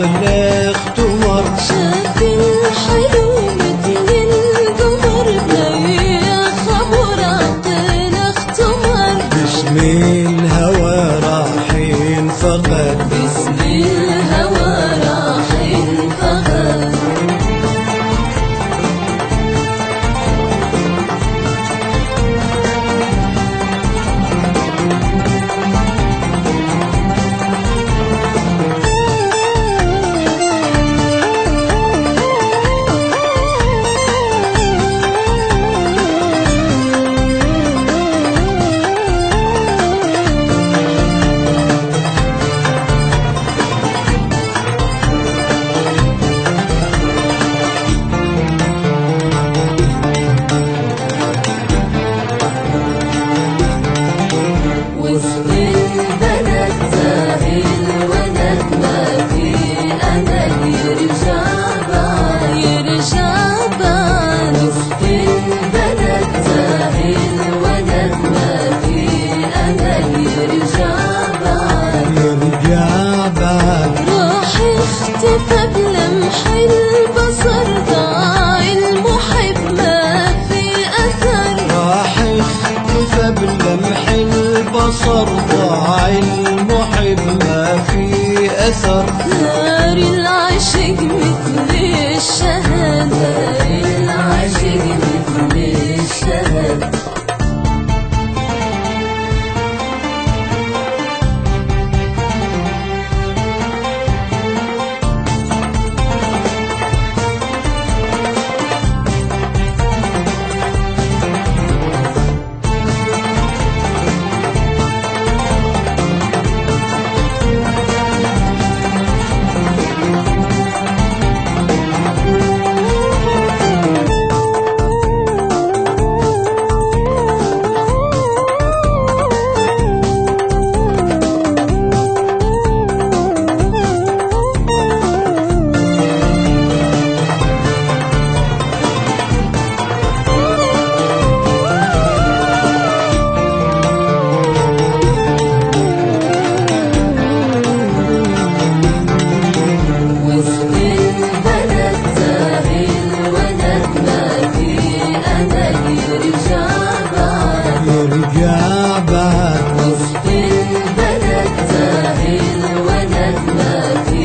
عقله اختمر، شاف الحلو مثل القمر بلا خبر عقله اختمر. باسم الهوى راح ينفقد، باسم الهوى راح ينفقد. وسط البلد زاهي الولد ما في أمل يرجع بعد يرجع بعد. وسط البلد زاهي الولد ما في أمل يرجع بعد يرجع بعد. راح اختفى بلمح البصر ضاع المحب ما في أثر. راح اختفى بلمح البصر ضاع المحب ما في أثر. نار العشق مثل الشهد، نار العشق مثل الشهد. وسط البلد زاهي الولد ما في أمل يرجع بعد يرجع بعد. وسط البلد زاهي الولد ما في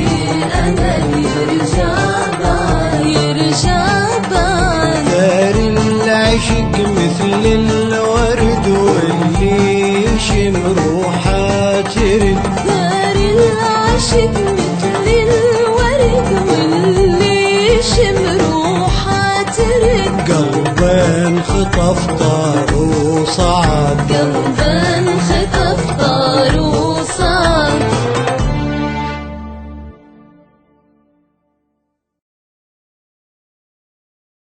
أمل يرجع بعد يرجع بعد. دار العشق مثل الورد واللي يشم روحه ترد. دار العشق مثل الورد واللي يشم روحه ترد. قلبين خطف طار وصعد،